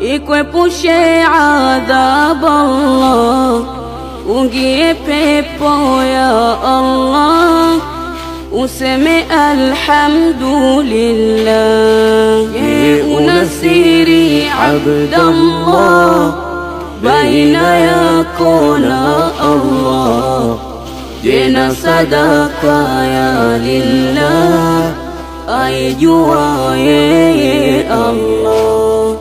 ikwepushe adhabu Allah, ungie pepo ya Allah, useme alhamdulillah. Unasiri abdallah baina yako na Allah, jena sadaka ya lillah, aijua yeye Allah.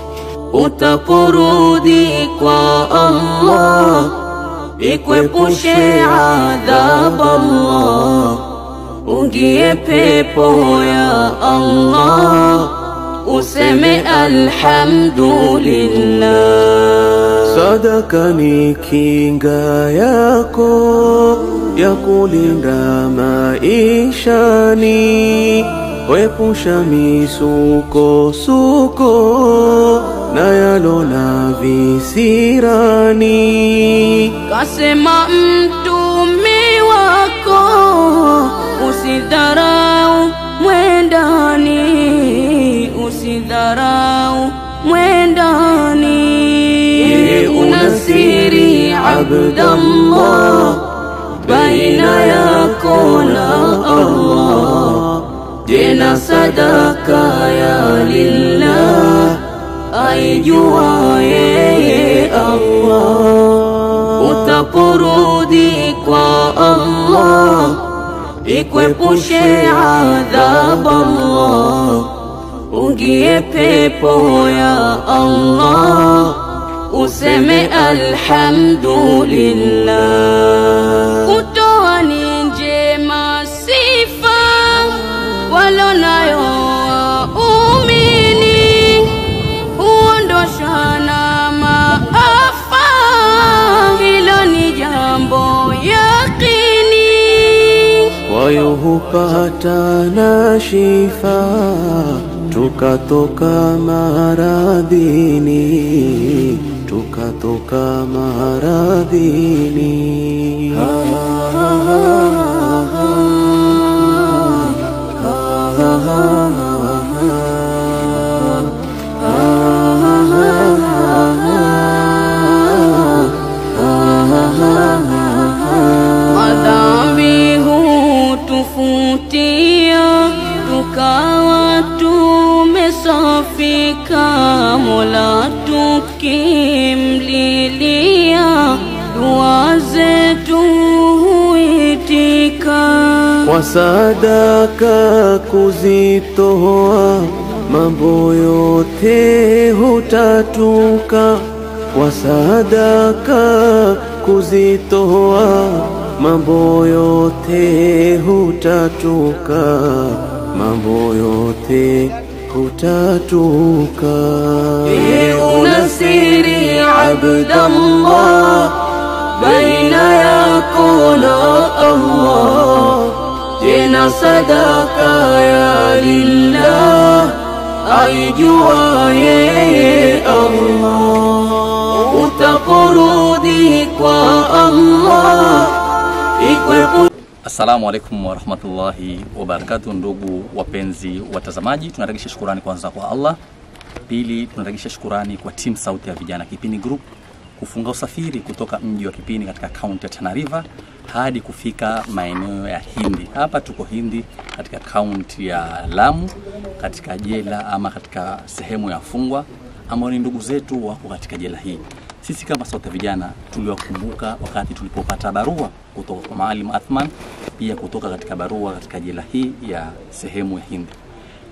Utaporudi kwa Allah, ikwepushe adhabu Allah, ungie pepo ya Allah, useme alhamdulillah. Sadaka ni kinga yako ya kulinda maishani, wepusha misuko na yalona visirani. Kasema mtume wako, usidharau mwendani, usidharau mwendani. Unasiri abdallah baina yako na Allah, jena sadaka ya lillah, aijua yeye Allah. Utaporudi kwa Allah, ikwepushe adhabu Allah, ungie pepo ya Allah, useme alhamdulillah. Kutoa ni njema sifa walonayo waumini, huondosha na maafa, hilo ni jambo yakini. Kwayo hupata na shifa, tukatoka maradhini, tukatoka maradhini. Madhambi hutufutia, tukawa tumesafika, Mola tukimlilia, dua zetu huitika. Kwa sadaka kuzitoa, mambo yote hutatuka. Kwa sadaka kuzitoa, mambo yote hutatuka, mambo yote hutatuka. Unasiri abdallah baina yako na Allah, jena sadaka ya lillah, aijua yeye Allah. Utaporudi kwa Allah, ikwepu. Assalamu alaikum warahmatullahi wabarakatuh. Ndugu wapenzi watazamaji, tunarejesha shukrani kwanza kwa Allah. Pili, tunarejesha shukrani kwa team Sauti ya Vijana Kipini Group kufunga usafiri kutoka mji wa Kipini katika kaunti ya Tana River hadi kufika maeneo ya Hindi. Hapa tuko Hindi katika kaunti ya Lamu, katika jela ama katika sehemu ya fungwa ambao ni ndugu zetu wako katika jela hii. Sisi kama Sauti ya Vijana tuliwakumbuka wakati tulipopata barua kutoka kwa Maalim Athman, pia kutoka katika barua katika jela hii ya sehemu ya Hindi.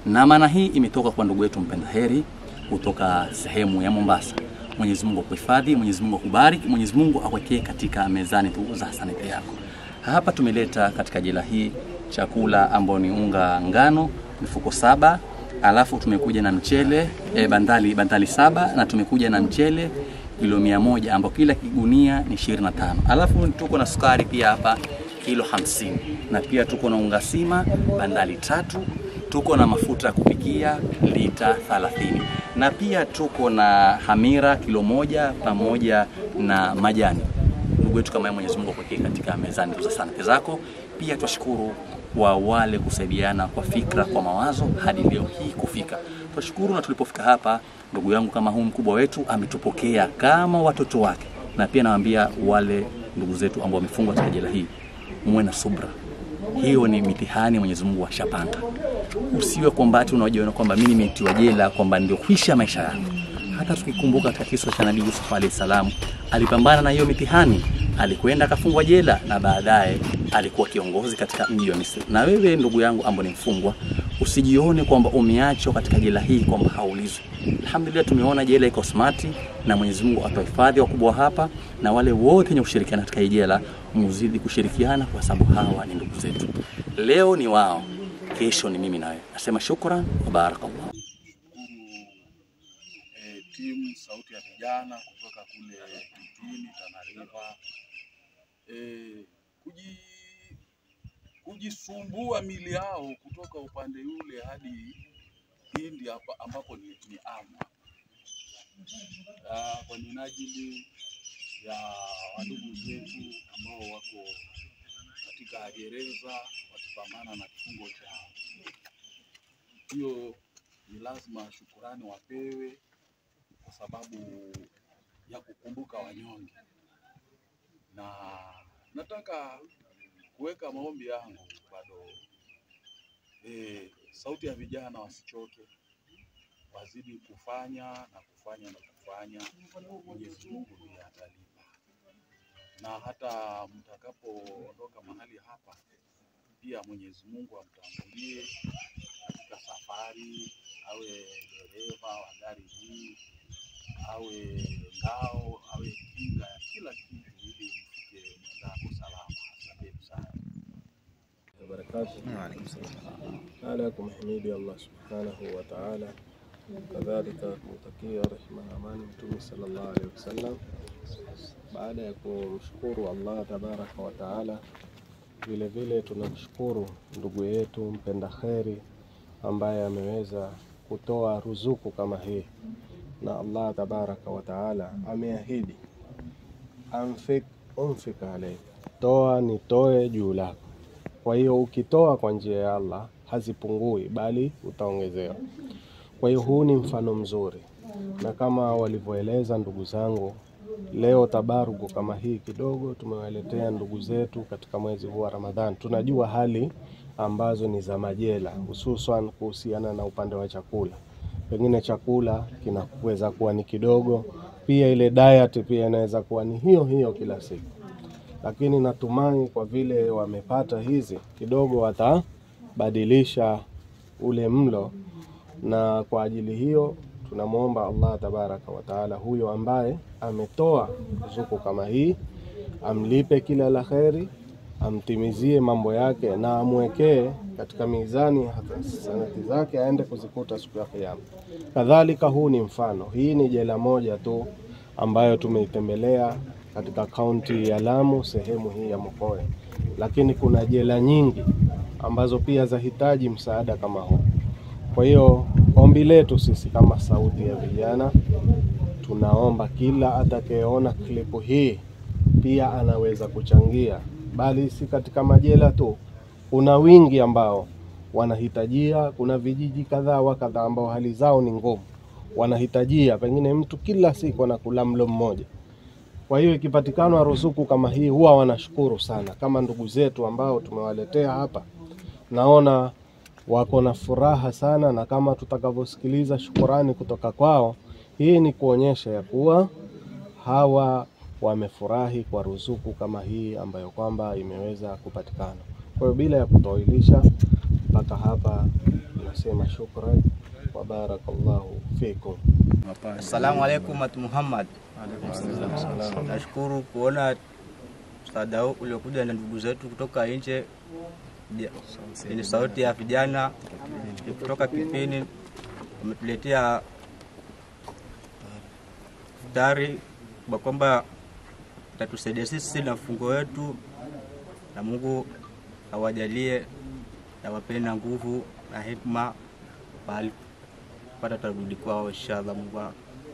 Na maana hii imetoka kwa ndugu wetu mpenda heri kutoka sehemu ya Mombasa. Mwenyezi Mungu akuhifadhi, Mwenyezi Mungu akubariki, Mwenyezi Mungu akuwekee katika mezani tu za hasanati yako. Hapa tumeleta katika jela hii chakula ambao ni unga ngano mifuko 7, alafu tumekuja na mchele bandali 7, na tumekuja na mchele kilo 100 ambao kila kigunia ni 25. Alafu tuko na sukari pia hapa kilo 50, na pia tuko na unga sima bandali 3, tuko na mafuta ya kupikia lita 30, na pia tuko na hamira kilo 1 pamoja na majani. Ndugu wetu kama Mwenyezi Mungu akuwekee katika mezani za sanati zako. Pia twashukuru wa wale kusaidiana kwa fikra, kwa mawazo hadi leo hii kufika. Tunashukuru, na tulipofika hapa ndugu yangu kama huu mkubwa wetu ametupokea kama watoto wake. Na pia nawaambia wale ndugu zetu ambao wamefungwa katika jela hii, muwe na subra. Hiyo ni mitihani Mwenyezi Mungu ashapanga. Usiwe kwamba ati unajiona kwamba mimi nimetiwa jela kwamba ndio kuisha maisha yangu. Hata tukikumbuka katika kisa cha Nabii Yusuf alayhi salam, alipambana na hiyo mitihani, alikwenda akafungwa jela na baadaye alikuwa kiongozi katika mji wa Misri. Na wewe ndugu yangu ambaye ni mfungwa, usijione kwamba umeachwa katika jela hii kwamba haulizwi. Alhamdulillah, tumeona jela iko smart, na Mwenyezi Mungu atahifadhi wakubwa hapa, na wale wote wenye kushirikiana katika hii jela muzidi kushirikiana, kwa sababu hawa ni ndugu zetu. Leo ni wao, kesho ni mimi na wewe. Nasema shukran wa barakallah. Timu Sauti ya Vijana kutoka kule Kipini, Tana River, kujisumbua mili yao kutoka upande yule hadi Hindi hapa ambapo ni Amwa, kwa minajili ya wadugu zetu ambao wako katika gereza wakipambana na kifungo chao. Hiyo ni lazima shukurani wapewe, kwa sababu ya kukumbuka wanyonge. Na nataka kuweka maombi yangu bado, Sauti ya Vijana wasichoke, wazidi kufanya na kufanya na kufanya. Mwenyezi Mungu ndiye atalipa, na hata mtakapoondoka mahali hapa pia Mwenyezi Mungu amtangulie katika safari, awe dereva wa gari hii, awe ngao, awe kinga ya kila kitu, ili mfike mwendako salama. Asante sana. Ala kumhimidi Allah subhanahu wa ta'ala, kadhalika kumtakia rehema na amani Mtume sallallahu alaihi wasallam. Baada ya kumshukuru Allah tabaraka wa ta'ala, vile vile tunamshukuru ndugu yetu mpenda kheri ambaye ameweza kutoa ruzuku kama hii, na Allah tabaraka wa ta'ala ameahidi unfik alayk, toa nitoe juu lako. Kwa hiyo ukitoa kwa njia ya Allah hazipungui bali utaongezewa. Kwa hiyo huu ni mfano mzuri, na kama walivyoeleza ndugu zangu, leo tabaruku kama hii kidogo tumewaletea ndugu zetu katika mwezi huu wa Ramadhani. Tunajua hali ambazo ni za majela, hususan kuhusiana na upande wa chakula. Pengine chakula kinaweza kuwa ni kidogo, pia ile diet pia inaweza kuwa ni hiyo kila siku. Lakini natumai kwa vile wamepata hizi kidogo watabadilisha ule mlo, na kwa ajili hiyo tunamuomba Allah tabaraka wa taala huyo ambaye ametoa ruzuku kama hii amlipe kila la kheri, amtimizie mambo yake, na amwekee katika mizani hata sanati zake aende kuzikuta siku ya Kiyama. Kadhalika huu ni mfano, hii ni jela moja tu ambayo tumeitembelea katika kaunti ya Lamu, sehemu hii ya Mokoe, lakini kuna jela nyingi ambazo pia zahitaji msaada kama huu. Kwa hiyo ombi letu sisi kama Sauti ya Vijana, tunaomba kila atakayeona klipu hii pia anaweza kuchangia, bali si katika majela tu, kuna wingi ambao wanahitajia, kuna vijiji kadhaa wa kadhaa ambao hali zao ni ngumu, wanahitajia pengine mtu kila siku anakula mlo mmoja. Kwa hiyo ikipatikana ruzuku kama hii huwa wanashukuru sana, kama ndugu zetu ambao tumewaletea hapa. Naona wako na furaha sana, na kama tutakavyosikiliza shukrani kutoka kwao, hii ni kuonyesha ya kuwa hawa wamefurahi kwa ruzuku kama hii ambayo kwamba imeweza kupatikana. Kwa hiyo bila ya kutoilisha, mpaka hapa nasema shukran wa barakallahu fikum. Assalamu alaikum watu Muhammad. Nashukuru kuona msaada uliokuja na ndugu zetu kutoka nje. Ni Sauti ya Vijana kutoka Kipini, wametuletea futari kwa kwamba tatusaidia sisi na mfungo wetu, na Mungu awajalie na wapenda nguvu na hikma bali pata tarudi kwao inshallah. Mungu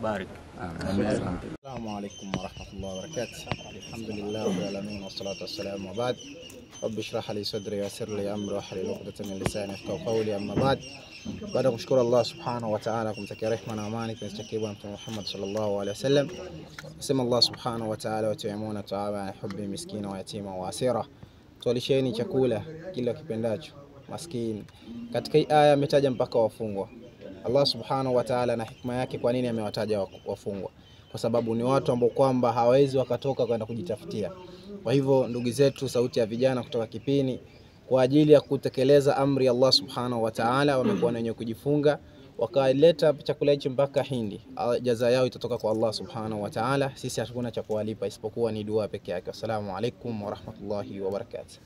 barik. Assalamu alaikum warahmatullahi wabarakatuh. Alhamdulillah rabbil alamin wassalatu wassalamu wa ba'd. Rabbi shrah li sadri wa yassir li amri wahlul 'uqdatan min lisani yafqahu qawli, amma ba'd. Baada kumshukuru Allah subhanahu wa ta'ala, kumtakia rehema na amani kwa Mtume Muhammad sallallahu alaihi wasallam. Sema Allah subhanahu wa ta'ala, wa tu'imuna ta'ama hubbi miskina wa yatima wa asira. Tualisheni chakula kila kipendacho maskini. Katika hii aya ametaja mpaka wafungwa. Allah subhanahu wa ta'ala na hikma yake kwa nini amewataja wafungwa? Kwa sababu ni watu ambao kwamba hawawezi wakatoka kwenda kujitafutia. Kwa hivyo ndugu zetu Sauti ya Vijana kutoka Kipini, kwa ajili ya kutekeleza amri Allah subhanahu wa ta'ala, wamekuwa wenye kujifunga, wakaleta chakula hicho mpaka Hindi. Jaza yao itatoka kwa Allah subhanahu wa ta'ala. Sisi hatuna cha kuwalipa isipokuwa ni dua peke yake. Assalamu alaikum wa rahmatullahi wa barakatuh.